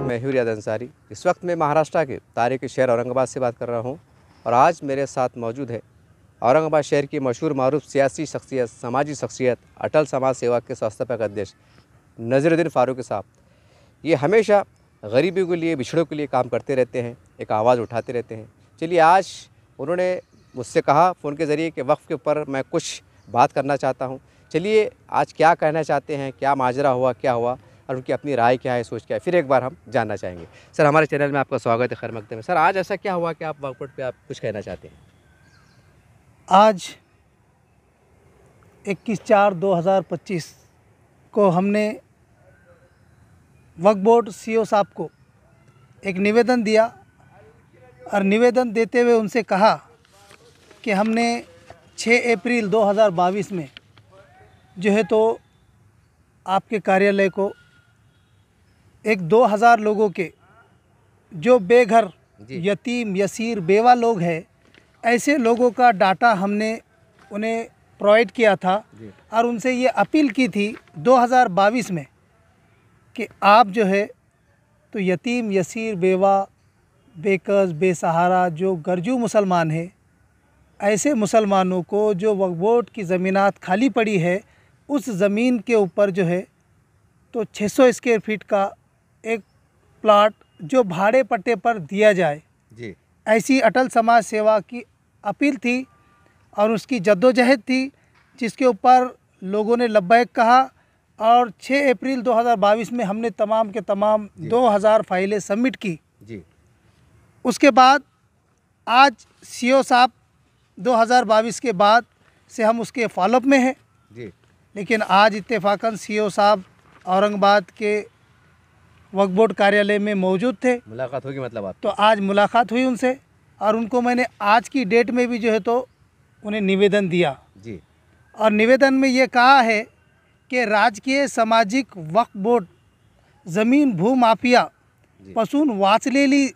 मैं हूं रियाद अंसारी। इस वक्त मैं महाराष्ट्र के तारीखी शहर औरंगाबाद से बात कर रहा हूं और आज मेरे साथ मौजूद है औरंगाबाद शहर की मशहूर मारूफ सियासी शख्सियत, समाजी शख्सियत, अटल समाज सेवा के संस्थापक अध्यक्ष नज़ीरुद्दीन फ़ारूक़ी साहब। ये हमेशा गरीबों के लिए, बिछड़ों के लिए काम करते रहते हैं, एक आवाज़ उठाते रहते हैं। चलिए, आज उन्होंने मुझसे कहा फ़ोन के ज़रिए कि वक्फ़ के ऊपर मैं कुछ बात करना चाहता हूँ। चलिए, आज क्या कहना चाहते हैं, क्या माजरा हुआ, क्या हुआ और उनकी अपनी राय क्या है, सोच क्या है, फिर एक बार हम जानना चाहेंगे। सर, हमारे चैनल में आपका स्वागत है, खैर मकदम है। सर, आज ऐसा क्या हुआ कि आप वक्फ़ बोर्ड पे आप कुछ कहना चाहते हैं? आज 21/4/2025 को हमने वक्फ़ बोर्ड सीईओ साहब को एक निवेदन दिया और निवेदन देते हुए उनसे कहा कि हमने 6 अप्रैल 2022 में जो है तो आपके कार्यालय को एक 2000 लोगों के जो बेघर, यतीम, यसीर, बेवा लोग हैं, ऐसे लोगों का डाटा हमने उन्हें प्रोवाइड किया था और उनसे ये अपील की थी 2022 में कि आप जो है तो यतीम, यसीर, बेवा, बेकस, बेसहारा जो गरजू मुसलमान हैं, ऐसे मुसलमानों को जो वक्फ़ बोर्ड की ज़मीनात खाली पड़ी है, उस ज़मीन के ऊपर जो है तो 600 स्क्वायर फीट का एक प्लाट जो भाड़े पट्टे पर दिया जाए जी। ऐसी अटल समाज सेवा की अपील थी और उसकी जद्दोजहद थी, जिसके ऊपर लोगों ने लब्बैक कहा और 6 अप्रैल 2022 में हमने तमाम के तमाम 2000 फाइलें सबमिट की जी। उसके बाद आज सीईओ साहब 2022 के बाद से हम उसके फॉलोअप में हैं जी। लेकिन आज इत्तेफाकन सीईओ साहब औरंगाबाद के वक्फ़ बोर्ड कार्यालय में मौजूद थे। मुलाकात होगी मतलब आप? तो आज मुलाकात हुई उनसे और उनको मैंने आज की डेट में भी जो है तो उन्हें निवेदन दिया जी। और निवेदन में ये कहा है कि राजकीय सामाजिक वक्फ़ बोर्ड जमीन भूमाफिया पासून वाचलेली,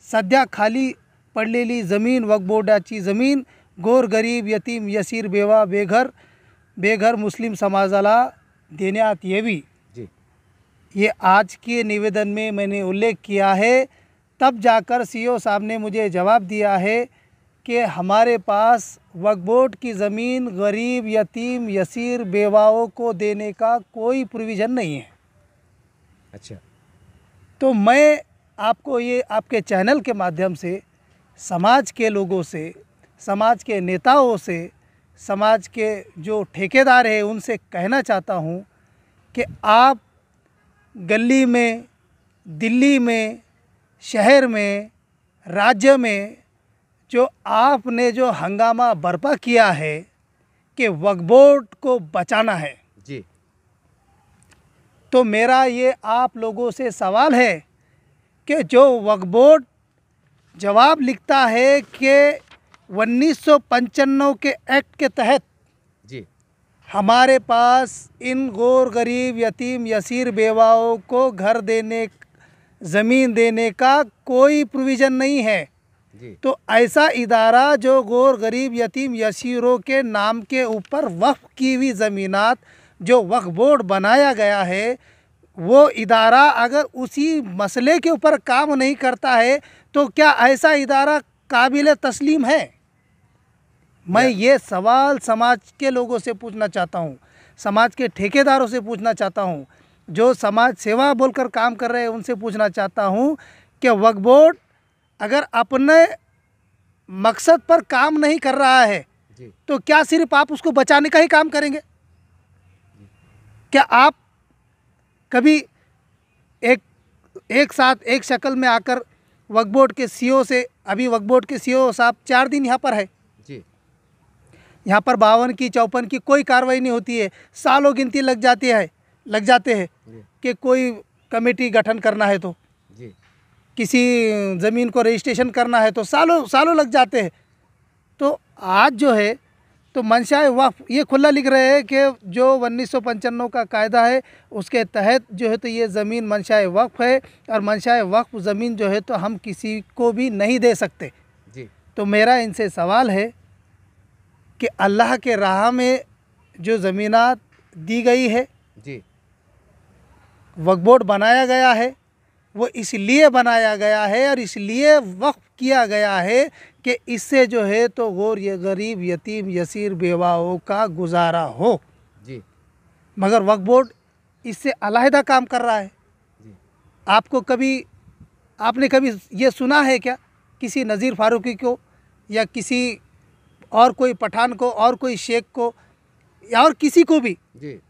सध्या खाली पडलेली जमीन वक्फ़ बोर्डाची जमीन गोरगरीब, यतीम, यसीर, बेवा, बेघर मुस्लिम समाजाला देण्यात यावी जी। ये आज के निवेदन में मैंने उल्लेख किया है। तब जाकर सीईओ साहब ने मुझे जवाब दिया है कि हमारे पास वक्फ़ बोर्ड की ज़मीन गरीब, यतीम, यसीर, बेवाओं को देने का कोई प्रोविज़न नहीं है। अच्छा, तो मैं आपको ये आपके चैनल के माध्यम से समाज के लोगों से, समाज के नेताओं से, समाज के जो ठेकेदार हैं उनसे कहना चाहता हूँ कि आप गली में, दिल्ली में, शहर में, राज्य में जो आपने जो हंगामा बर्पा किया है कि वक्फ़ बोर्ड को बचाना है जी, तो मेरा ये आप लोगों से सवाल है कि जो वक्फ़ बोर्ड जवाब लिखता है कि 1995 के एक्ट के तहत जी हमारे पास इन गौर गरीब, यतीम, यसीर, बेवाओं को घर देने, ज़मीन देने का कोई प्रोविज़न नहीं है जी। तो ऐसा इदारा जो गौर गरीब, यतीम, यसीरों के नाम के ऊपर वक्फ़ की हुई ज़मीनात जो वक्फ़ बोर्ड बनाया गया है, वो इदारा अगर उसी मसले के ऊपर काम नहीं करता है तो क्या ऐसा इदारा काबिल तस्लीम है? मैं ये सवाल समाज के लोगों से पूछना चाहता हूँ, समाज के ठेकेदारों से पूछना चाहता हूँ, जो समाज सेवा बोलकर काम कर रहे हैं उनसे पूछना चाहता हूँ कि वक्फ़ बोर्ड अगर अपने मकसद पर काम नहीं कर रहा है तो क्या सिर्फ आप उसको बचाने का ही काम करेंगे? क्या आप कभी एक साथ एक शक्ल में आकर वक्फ़ बोर्ड के सीईओ से, अभी वक्फ़ बोर्ड के सीईओ साहब 4 दिन यहाँ पर है जी, यहाँ पर 52 की 54 की कोई कार्रवाई नहीं होती है, सालों गिनती लग जाते हैं कि कोई कमेटी गठन करना है तो जी, किसी ज़मीन को रजिस्ट्रेशन करना है तो सालों लग जाते हैं। तो आज जो है तो मंशाए वक्फ़ ये खुला लिख रहे हैं कि जो 1995 का कायदा है उसके तहत जो है तो ये ज़मीन मंशाए वक्फ़ है और मंशाए वक्फ़ ज़मीन जो है तो हम किसी को भी नहीं दे सकते जी। तो मेरा इनसे सवाल है कि अल्लाह के राह में जो ज़मीनात दी गई है जी, वक्फ़ बोर्ड बनाया गया है, वो इसलिए बनाया गया है और इसलिए वक्फ किया गया है कि इससे जो है तो गरीब यतीम यसीर बेवाओं का गुजारा हो। जी मगर वक्फ बोर्ड इससे अलहदा काम कर रहा है। जी आपने कभी ये सुना है क्या किसी नज़ीर फारूकी को या किसी और कोई पठान को और कोई शेख को या और किसी को भी जी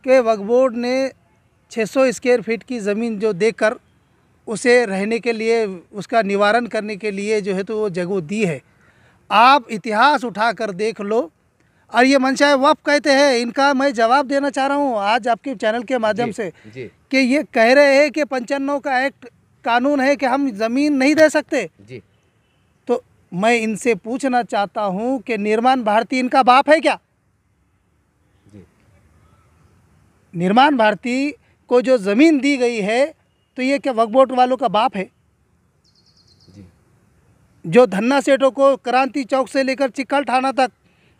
कि वक्फ बोर्ड ने 600 स्क्वायर फीट की ज़मीन जो देकर उसे रहने के लिए उसका निवारण करने के लिए जो है तो वो जगह दी है? आप इतिहास उठाकर देख लो। और ये मनशा वक्फ कहते हैं, इनका मैं जवाब देना चाह रहा हूँ आज आपके चैनल के माध्यम से जी कि ये कह रहे हैं कि 95 का एक्ट कानून है कि हम ज़मीन नहीं दे सकते। जी तो मैं इनसे पूछना चाहता हूँ कि निर्माण भारती इनका बाप है क्या? जी निर्माण भारती को जो ज़मीन दी गई है तो ये क्या वक्फ बोर्ड वालों का बाप है? जी जो धन्ना सेठों को क्रांति चौक से लेकर चिक्कल थाना तक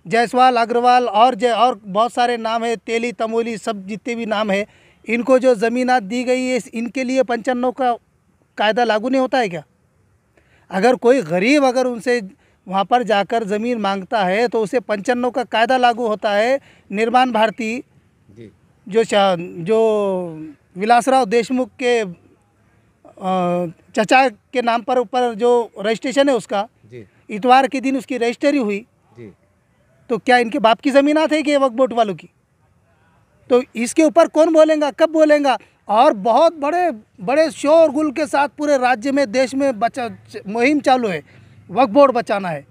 जायसवाल अग्रवाल और बहुत सारे नाम है, तेली तमोली सब जितने भी नाम है, इनको जो ज़मीनात दी गई है इनके लिए 95 का कायदा लागू नहीं होता है क्या? अगर कोई गरीब अगर उनसे वहाँ पर जाकर ज़मीन मांगता है तो उसे 95 का कायदा लागू होता है। निर्माण भारती जी जो विलासराव देशमुख के चचा के नाम पर ऊपर जो रजिस्ट्रेशन है उसका, जी इतवार के दिन उसकी रजिस्ट्री हुई, जी तो क्या इनके बाप की ज़मीनात है कि ये वक्फ बोर्ड वालों की? तो इसके ऊपर कौन बोलेगा, कब बोलेगा? और बहुत बड़े बड़े शोरगुल के साथ पूरे राज्य में देश में मुहिम चालू है, वक्फ बोर्ड बचाना है।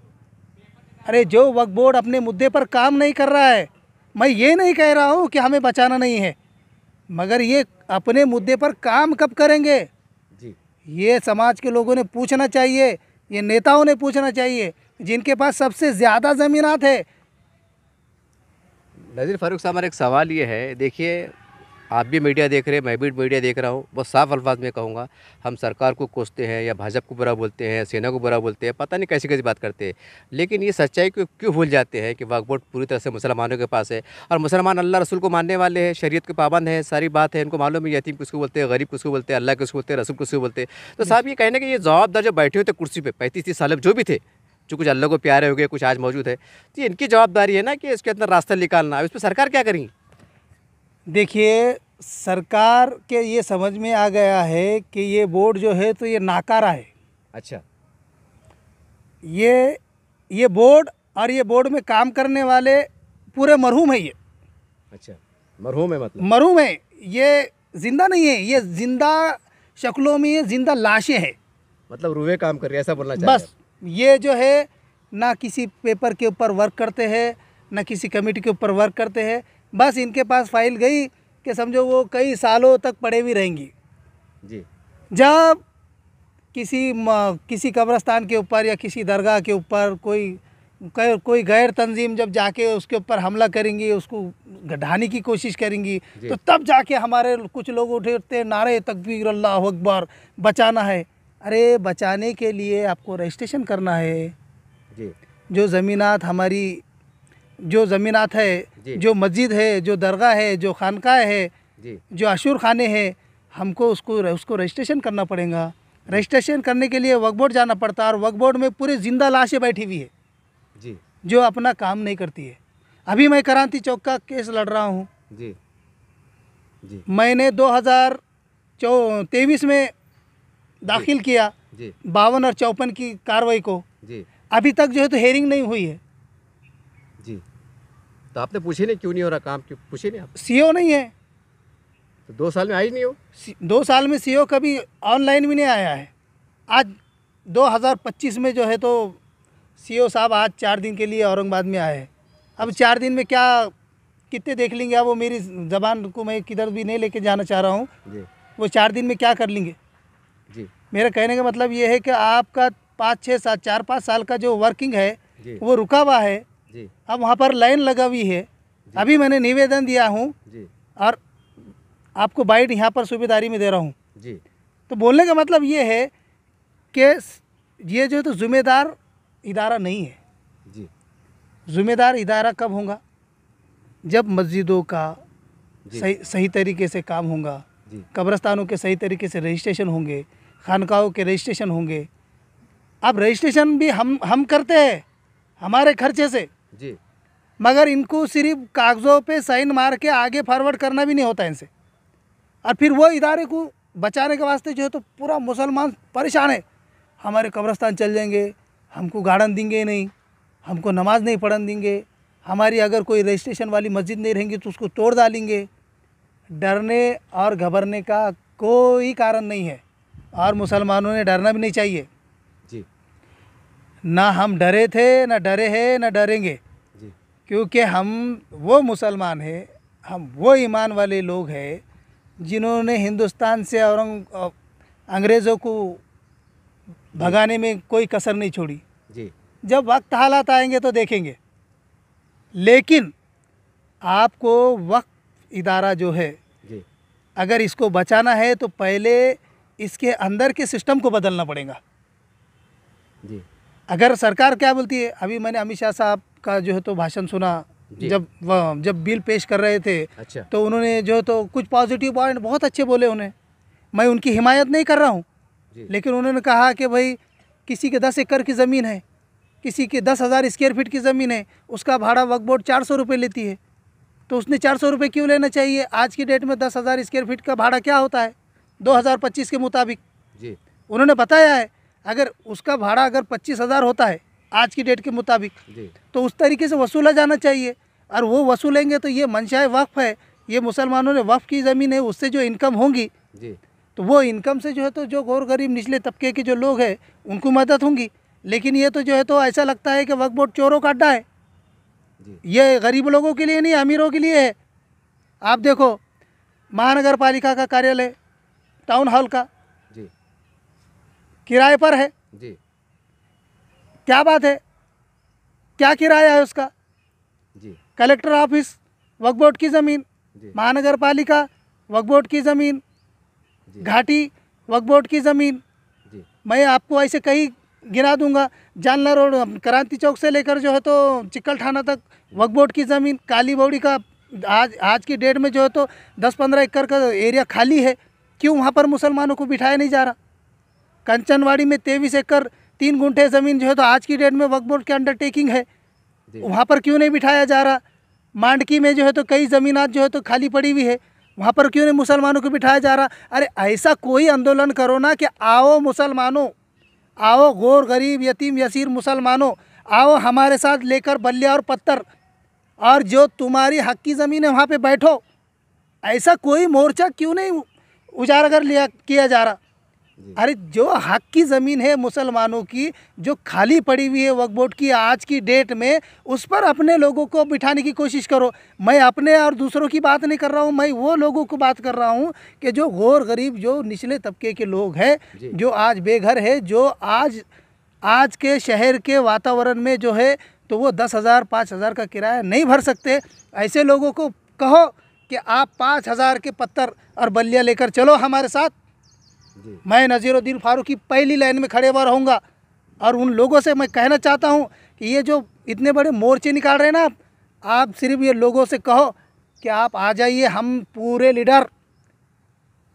अरे जो वक्फ बोर्ड अपने मुद्दे पर काम नहीं कर रहा है, मैं ये नहीं कह रहा हूँ कि हमें बचाना नहीं है, मगर ये अपने मुद्दे पर काम कब करेंगे जी ये समाज के लोगों ने पूछना चाहिए, ये नेताओं ने पूछना चाहिए जिनके पास सबसे ज़्यादा ज़मीनात है। नज़ीर फारूक साहब, हमारा एक सवाल ये है, देखिए आप भी मीडिया देख रहे हैं, मैं भी मीडिया देख रहा हूँ, बहुत साफ अल्फाज में कहूँगा, हम सरकार को कोसते हैं या भाजपा को बुरा बोलते हैं, सेना को बुरा बोलते हैं, पता नहीं कैसी कैसी बात करते हैं, लेकिन ये सच्चाई को क्यों भूल जाते हैं कि वक्फ बोर्ड पूरी तरह से मुसलमानों के पास है और मुसलमान अल्लाह रसूल को मानने वाले हैं, शरीयत के पाबंद हैं, सारी बात है, इनको मालूम है यतीम किसको बोलते हैं, गरीब किसको बोलते हैं, अल्लाह किसको बोलते हैं, रसूल किसको बोलते हैं। तो साहब ये कहने के ये जवाबदार जो बैठे हुए थे कुर्सी पर 35-30 साल जो भी थे, जो कुछ अल्लाह को प्यारे हो गए, कुछ आज मौजूद है, तो ये इनकी जवाबदारी है ना कि इसके अंदर रास्ता निकालना। इस पर सरकार क्या करेंगी? देखिए, सरकार के ये समझ में आ गया है कि ये बोर्ड जो है तो ये नाकारा है। अच्छा, ये बोर्ड और ये बोर्ड में काम करने वाले पूरे मरहूम है। ये अच्छा, मरहूम है, मतलब मरहूम है, ये जिंदा नहीं है, ये जिंदा शक्लों में ये जिंदा लाशें हैं, मतलब रूहे काम कर रही है, ऐसा बोलना चाहिए। बस ये जो है ना किसी पेपर के ऊपर वर्क करते हैं, ना किसी कमेटी के ऊपर वर्क करते हैं, बस इनके पास फाइल गई कि समझो वो कई सालों तक पड़े भी रहेंगी। जी जब किसी कब्रस्तान के ऊपर या किसी दरगाह के ऊपर कोई गैर तंजीम जब जाके उसके ऊपर हमला करेंगी, उसको ढाने की कोशिश करेंगी, तो तब जाके हमारे कुछ लोग उठते नारे तकबीर अल्लाह अकबर, बचाना है। अरे बचाने के लिए आपको रजिस्ट्रेशन करना है। जी जो ज़मीनात हमारी जो ज़मीनात है, जो मस्जिद है, जो दरगाह है, जो खानकाह है, जी जो अशूर खाने हैं, हमको उसको रजिस्ट्रेशन करना पड़ेगा। रजिस्ट्रेशन करने के लिए वक्फ बोर्ड जाना पड़ता है और वक्फ बोर्ड में पूरी ज़िंदा लाशें बैठी हुई है जी जो अपना काम नहीं करती है। अभी मैं क्रांति चौक का केस लड़ रहा हूँ। जी जी मैंने 2023 में दाखिल किया जी 52 और 54 की कार्रवाई को। जी अभी तक जो है तो हेयरिंग नहीं हुई है। जी तो आपने पूछे नहीं क्यों नहीं हो रहा काम, क्यों पूछे नहीं आप? सीओ नहीं है, तो 2 साल में आई नहीं हो? 2 साल में सीओ कभी ऑनलाइन भी नहीं आया है। आज 2025 में जो है तो सीओ साहब आज 4 दिन के लिए औरंगाबाद में आए हैं। अब 4 दिन में क्या कितने देख लेंगे आप? वो मेरी ज़बान को मैं किधर भी नहीं लेके जाना चाह रहा हूँ। जी वो 4 दिन में क्या कर लेंगे? जी मेरा कहने का मतलब ये है कि आपका 5-6 साल 4-5 साल का जो वर्किंग है जी वो रुका हुआ है। जी अब वहाँ पर लाइन लगा हुई है। अभी मैंने निवेदन दिया हूँ जी और आपको बाइट यहाँ पर सूबेदारी में दे रहा हूँ। जी तो बोलने का मतलब ये है कि ये जो है तो ज़िम्मेदार इदारा नहीं है। जी ज़िम्मेदार इदारा कब होगा? जब मस्जिदों का जी सही तरीके से काम होगा, जी। कब्रस्तानों के सही तरीके से रजिस्ट्रेशन होंगे, खानकाहों के रजिस्ट्रेशन होंगे। अब रजिस्ट्रेशन भी हम करते हैं हमारे खर्चे से, जी। मगर इनको सिर्फ कागज़ों पे साइन मार के आगे फॉरवर्ड करना भी नहीं होता इनसे। और फिर वो इदारे को बचाने के वास्ते जो है तो पूरा मुसलमान परेशान है, हमारे कब्रस्तान चल जाएंगे, हमको गार्डन देंगे नहीं, हमको नमाज नहीं पढ़ने देंगे, हमारी अगर कोई रजिस्ट्रेशन वाली मस्जिद नहीं रहेंगी तो उसको तोड़ डालेंगे। डरने और घबरने का कोई कारण नहीं है, और मुसलमानों ने डरना भी नहीं चाहिए। जी। ना हम डरे थे, ना डरे हैं, ना डरेंगे, जी। क्योंकि हम वो मुसलमान हैं, हम वो ईमान वाले लोग हैं जिन्होंने हिंदुस्तान से और अंग्रेज़ों को भगाने में कोई कसर नहीं छोड़ी। जी। जब वक्त हालात आएंगे तो देखेंगे, लेकिन आपको वक्फ इदारा जो है, जी। अगर इसको बचाना है तो पहले इसके अंदर के सिस्टम को बदलना पड़ेगा। जी। अगर सरकार क्या बोलती है, अभी मैंने अमित शाह साहब का जो है तो भाषण सुना, जी। जब बिल पेश कर रहे थे, अच्छा। तो उन्होंने जो है तो कुछ पॉजिटिव पॉइंट बहुत अच्छे बोले उन्हें। मैं उनकी हिमायत नहीं कर रहा हूँ, जी। लेकिन उन्होंने कहा कि भाई किसी के 10 एकड़ की ज़मीन है, किसी के 10,000 स्क्वायर फीट की ज़मीन है, उसका भाड़ा वक्फ बोर्ड 400 रुपये लेती है, तो उसने 400 रुपये क्यों लेना चाहिए? आज की डेट में 10,000 स्क्वायर फीट का भाड़ा क्या होता है 2025 के मुताबिक? जी। उन्होंने बताया है, अगर उसका भाड़ा अगर 25,000 होता है आज की डेट के मुताबिक, जी। तो उस तरीके से वसूला जाना चाहिए। और वो वसूलेंगे तो ये मंशाए वक्फ है, ये मुसलमानों ने वक्फ की ज़मीन है, उससे जो इनकम होंगी, जी। तो वो इनकम से जो है तो जो गौर गरीब निचले तबके के जो लोग हैं उनको मदद होंगी। लेकिन ये तो जो है तो ऐसा लगता है कि वक्फ बोर्ड चोरों का अड्डा है। जी। ये गरीब लोगों के लिए नहीं, अमीरों के लिए है। आप देखो, महानगर पालिका का कार्यालय टाउन हॉल का जी। किराए पर है। जी। क्या बात है, क्या किराया है उसका? जी। कलेक्टर ऑफिस वक्फ बोर्ड की ज़मीन, जी। महानगर पालिका वक्फ बोर्ड की ज़मीन, जी। घाटी वक्फ बोर्ड की ज़मीन। जी। मैं आपको ऐसे कई गिना दूंगा, जालना रोड क्रांति चौक से लेकर जो है तो चिक्कल थाना तक वक्फ बोर्ड की ज़मीन। काली बौड़ी का आज की डेट में जो है तो 10-15 एकड़ का एरिया खाली है, क्यों वहाँ पर मुसलमानों को बिठाया नहीं जा रहा? कंचनवाड़ी में 23 एकड़ 3 गुंठे ज़मीन जो है तो आज की डेट में वक्फ बोर्ड की अंडरटेकिंग है, वहाँ पर क्यों नहीं बिठाया जा रहा? मांडकी में जो है तो कई ज़मीनात जो है तो खाली पड़ी हुई है, वहाँ पर क्यों नहीं मुसलमानों को बिठाया जा रहा? अरे ऐसा कोई आंदोलन करो ना कि आओ मुसलमानों, आओ गौर गरीब यतीम यसीर मुसलमानों, आओ हमारे साथ लेकर बल्लिया और पत्थर, और जो तुम्हारी हक की ज़मीन है वहाँ पे बैठो। ऐसा कोई मोर्चा क्यों नहीं उजागर किया जा रहा? अरे जो हक की ज़मीन है मुसलमानों की, जो खाली पड़ी हुई है वक्फ बोर्ड की आज की डेट में, उस पर अपने लोगों को बिठाने की कोशिश करो। मैं अपने और दूसरों की बात नहीं कर रहा हूँ, मैं वो लोगों को बात कर रहा हूँ कि जो गौर गरीब, जो निचले तबके के लोग हैं, जो आज बेघर है, जो आज के शहर के वातावरण में जो है तो वो 10,000 5,000 का किराया नहीं भर सकते। ऐसे लोगों को कहो कि आप 5,000 के पत्थर और बल्लियाँ लेकर चलो हमारे साथ। मैं नज़ीरुद्दीन फारूकी पहली लाइन में खड़े हुआ रहूँगा। और उन लोगों से मैं कहना चाहता हूँ कि ये जो इतने बड़े मोर्चे निकाल रहे हैं ना, आप सिर्फ ये लोगों से कहो कि आप आ जाइए, हम पूरे लीडर,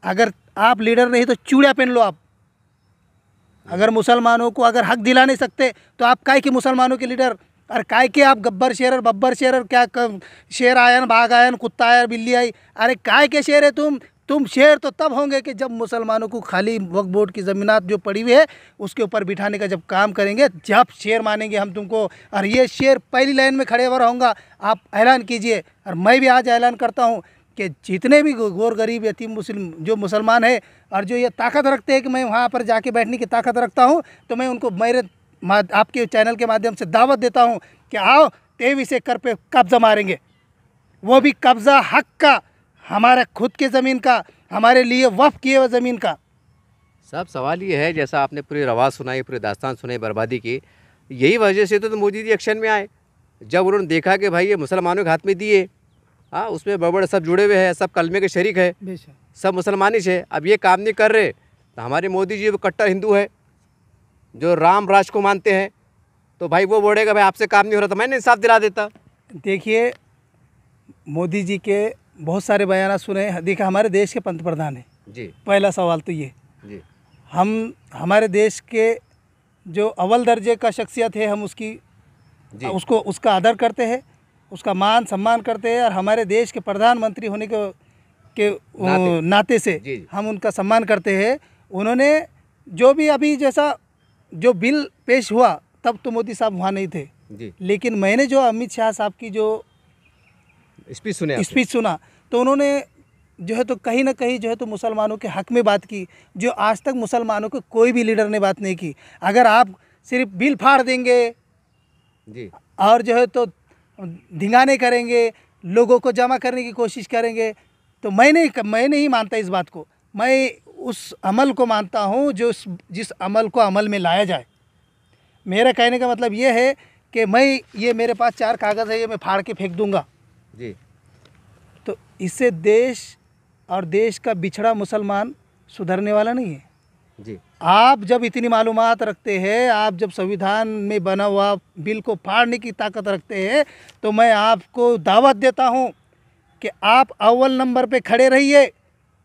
अगर आप लीडर नहीं तो चूड़िया पहन लो आप। अगर मुसलमानों को अगर हक दिला नहीं सकते तो आप काय के मुसलमानों के लीडर, और काय के आप गब्बर शेर और बब्बर शेर और क्या शेर आया बाघ आया कुत्ता आया बिल्ली आई? अरे काय के शेर है तुम शेर तो तब होंगे कि जब मुसलमानों को खाली वक्फ बोर्ड की ज़मीनात जो पड़ी हुई है उसके ऊपर बिठाने का जब काम करेंगे, जब शेर मानेंगे हम तुमको। और ये शेर पहली लाइन में खड़े हुआ रहूँगा, आप ऐलान कीजिए। और मैं भी आज ऐलान करता हूँ कि जितने भी गौर गरीब यतीम मुस्लिम जो मुसलमान है और जो ये ताकत रखते हैं कि मैं वहाँ पर जाके बैठने की ताकत रखता हूँ, तो मैं उनको मेरे आपके चैनल के माध्यम से दावत देता हूँ कि आओ 23 एकड़ पे कब्जा मारेंगे, वो भी कब्जा हक का, हमारे खुद के ज़मीन का, हमारे लिए वफ़ किए हुए ज़मीन का। सब सवाल ये है, जैसा आपने पूरी रवाज सुनाई, पूरी दास्तान सुनाई बर्बादी की, यही वजह से तो मोदी जी एक्शन में आए। जब उन्होंने देखा कि भाई ये मुसलमानों के हाथ में दिए, हाँ उसमें बड़े बड़े सब जुड़े हुए हैं, सब कलमे के शरीक है, सब मुसलमानिश है, अब ये काम नहीं कर रहे तो हमारे मोदी जी वो कट्टर हिंदू है जो राम राज को मानते हैं, तो भाई वो बोलेगा भाई आपसे काम नहीं हो रहा, तो मैंने इंसाफ दिला देता। देखिए, मोदी जी के बहुत सारे बयान सुने हैं। देखा, हमारे देश के पंतप्रधान हैं। जी पहला सवाल तो ये, जी हमारे देश के जो अव्वल दर्जे का शख्सियत है, हम जी उसको उसका आदर करते हैं, उसका मान सम्मान करते हैं, और हमारे देश के प्रधानमंत्री होने के नाते से जी। हम उनका सम्मान करते हैं। उन्होंने जो भी अभी जैसा जो बिल पेश हुआ, तब तो मोदी साहब वहाँ नहीं थे, जी लेकिन मैंने जो अमित शाह साहब की जो स्पीच सुने आपने? स्पीच सुना, तो उन्होंने जो है तो कहीं ना कहीं जो है तो मुसलमानों के हक में बात की, जो आज तक मुसलमानों के कोई भी लीडर ने बात नहीं की। अगर आप सिर्फ बिल फाड़ देंगे जी और जो है तो धिंगाने करेंगे, लोगों को जमा करने की कोशिश करेंगे, तो मैं नहीं मानता इस बात को। मैं उस अमल को मानता हूँ जिस अमल को अमल में लाया जाए। मेरा कहने का मतलब ये है कि ये मेरे पास 4 कागज़ है, ये मैं फाड़ के फेंक दूंगा, जी तो इससे देश और देश का बिछड़ा मुसलमान सुधरने वाला नहीं है। जी आप जब इतनी मालूमात रखते हैं, आप जब संविधान में बना हुआ बिल को फाड़ने की ताकत रखते हैं, तो मैं आपको दावत देता हूं कि आप अव्वल नंबर पे खड़े रहिए।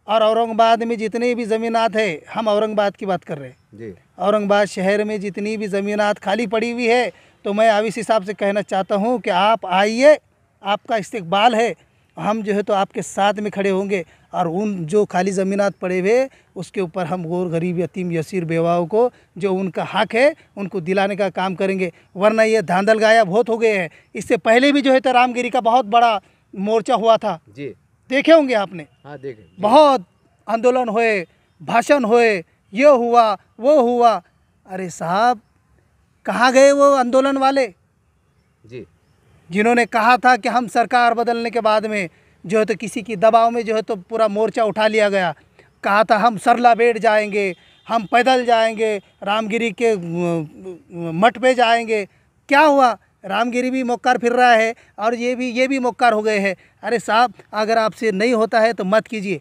और औरंगाबाद में जितनी भी ज़मीनात है, हम औरंगाबाद की बात कर रहे हैं, जी औरंगाबाद शहर में जितनी भी ज़मीनात खाली पड़ी हुई है, तो मैं अब इस हिसाब से कहना चाहता हूँ कि आप आइए, आपका इस्तकबाल है, हम जो है तो आपके साथ में खड़े होंगे, और उन जो खाली ज़मीनात पड़े हुए उसके ऊपर हम गौर गरीब यतीम यसीर बेवाओं को जो उनका हक है उनको दिलाने का काम करेंगे। वरना ये धांधल गाया बहुत हो गए हैं। इससे पहले भी जो है तो रामगिरी का बहुत बड़ा मोर्चा हुआ था, जी देखे होंगे आपने। हाँ देखें। बहुत आंदोलन हुए, भाषण हुए, ये हुआ वो हुआ। अरे साहब, कहाँ गए वो आंदोलन वाले जी जिन्होंने कहा था कि हम सरकार बदलने के बाद में जो है तो किसी की दबाव में जो है तो पूरा मोर्चा उठा लिया गया। कहा था हम सरला बैठ जाएंगे, हम पैदल जाएंगे, रामगिरी के मठ पे जाएंगे। क्या हुआ? रामगिरी भी मोक्कार फिर रहा है और ये भी मोक्कार हो गए हैं। अरे साहब, अगर आपसे नहीं होता है तो मत कीजिए।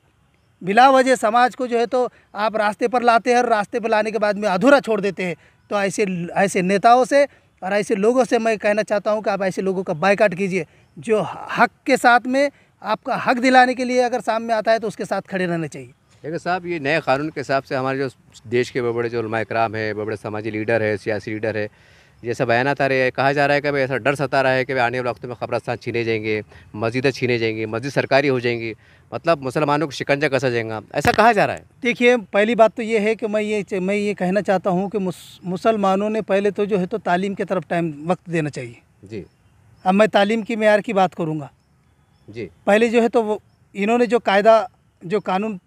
बिला वजह समाज को जो है तो आप रास्ते पर लाते हैं और रास्ते पर लाने के बाद में अधूरा छोड़ देते हैं। तो ऐसे नेताओं से और ऐसे लोगों से मैं कहना चाहता हूं कि आप ऐसे लोगों का बायकॉट कीजिए। जो हक के साथ में आपका हक दिलाने के लिए अगर सामने आता है तो उसके साथ खड़े रहना चाहिए। देखिए साहब, ये नए कानून के हिसाब से हमारे जो देश के बड़े बड़े जो उलमा इकराम है, बड़े बड़े समाजी लीडर है, सियासी लीडर है, जैसा बयानात आ रहे हैं, कहा जा रहा है कि भाई ऐसा डर सता रहा है कि भाई आने वाले वक्त में कब्रस्तान छीने जाएंगे, मस्जिदें छीने जाएंगी, मस्जिद सरकारी हो जाएंगी, मतलब मुसलमानों को शिकंजा कसा जाएगा, ऐसा कहा जा रहा है। देखिए, पहली बात तो ये है कि मैं ये कहना चाहता हूँ कि मुसलमानों ने पहले तो जो है तो तालीम की तरफ वक्त देना चाहिए। जी। अब मैं तालीम की मेयार की बात करूँगा। जी पहले जो है तो इन्होंने जो कानून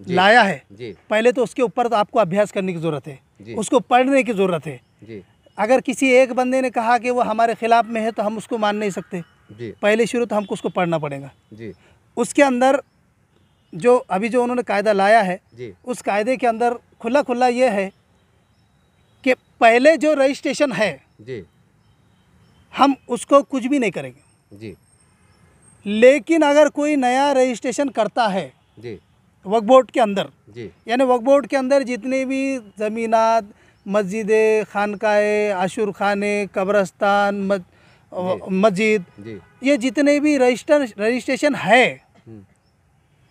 लाया है, जी पहले तो उसके ऊपर तो आपको अभ्यास करने की ज़रूरत है, उसको पढ़ने की ज़रूरत है। जी अगर किसी एक बंदे ने कहा कि वो हमारे खिलाफ में है तो हम उसको मान नहीं सकते। जी पहले शुरू तो हमको उसको पढ़ना पड़ेगा। जी उसके अंदर जो उन्होंने कायदा लाया है, जी उस कायदे के अंदर खुला ये है कि पहले जो रजिस्ट्रेशन है जी हम उसको कुछ भी नहीं करेंगे। जी लेकिन अगर कोई नया रजिस्ट्रेशन करता है जी वक्फ बोर्ड के अंदर, जी यानी वक्फ बोर्ड के अंदर जितने भी ज़मीनात, मस्जिदें, खानकाएँ, आशुर खाने, कब्रस्तान, मस्जिद, ये जितने भी रजिस्ट्रेशन है,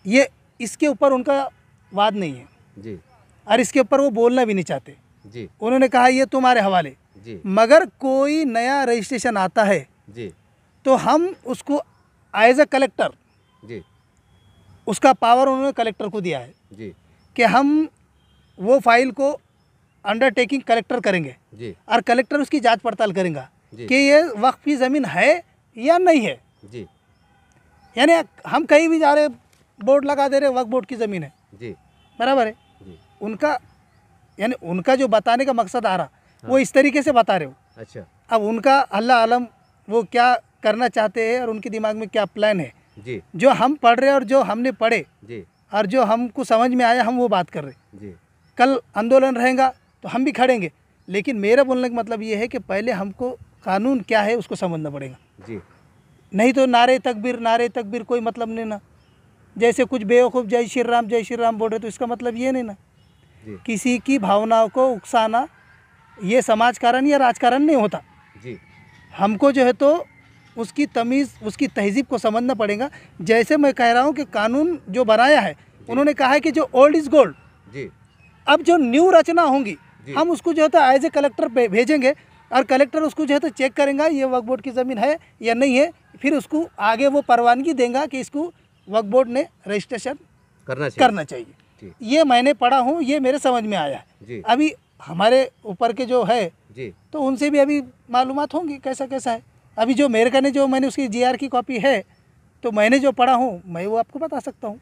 ये इसके ऊपर उनका वाद नहीं है जी, और इसके ऊपर वो बोलना भी नहीं चाहते जी। उन्होंने कहा ये तुम्हारे हवाले जी। मगर कोई नया रजिस्ट्रेशन आता है जी तो हम उसको एज ए कलेक्टर, जी, उसका पावर उन्होंने कलेक्टर को दिया है जी, कि हम वो फाइल को अंडरटेकिंग कलेक्टर करेंगे जी, और कलेक्टर उसकी जांच पड़ताल करेगा जी, कि ये वक्फ की ज़मीन है या नहीं है। जी, यानी हम कहीं भी जा रहे बोर्ड लगा दे रहे वक्फ बोर्ड की ज़मीन है, जी, बराबर है। जी। उनका यानी उनका जो बताने का मकसद आ रहा वो इस तरीके से बता रहे हो। अच्छा। अब उनका अल्लाह आलम वो क्या करना चाहते हैं और उनके दिमाग में क्या प्लान है। जी। जो हम पढ़ रहे और जो हमने पढ़े जी। और जो हमको समझ में आया हम वो बात कर रहे। जी। कल आंदोलन रहेगा तो हम भी खड़ेंगे, लेकिन मेरा बोलने का मतलब ये है कि पहले हमको कानून क्या है उसको समझना पड़ेगा। जी। नहीं तो नारे तकबीर कोई मतलब नहीं ना। जैसे कुछ बेवकूफ़ जय श्री राम बोल रहे तो इसका मतलब ये नहीं ना। जी। किसी की भावनाओं को उकसाना ये समाज कारण या राजकारण नहीं होता। जी। हमको जो है तो उसकी तमीज़, उसकी तहज़ीब को समझना पड़ेगा। जैसे मैं कह रहा हूँ कि कानून जो बनाया है, उन्होंने कहा है कि जो ओल्ड इज़ गोल्ड। जी अब जो न्यू रचना होंगी, हम उसको जो है तो एज ए कलेक्टर पे भेजेंगे और कलेक्टर उसको जो है तो चेक करेंगे ये वक्फ बोर्ड की ज़मीन है या नहीं है। फिर उसको आगे वो परवानगी देगा कि इसको वक्फ बोर्ड ने रजिस्ट्रेशन करना चाहिए। ये मैंने पढ़ा हूँ, ये मेरे समझ में आया है। अभी हमारे ऊपर के जो है जी तो उनसे भी अभी मालूमात होंगी कैसा कैसा है। अभी जो मेरे का ने जो मैंने उसकी GR की कॉपी है, तो मैंने जो पढ़ा हूँ मैं वो आपको बता सकता हूँ।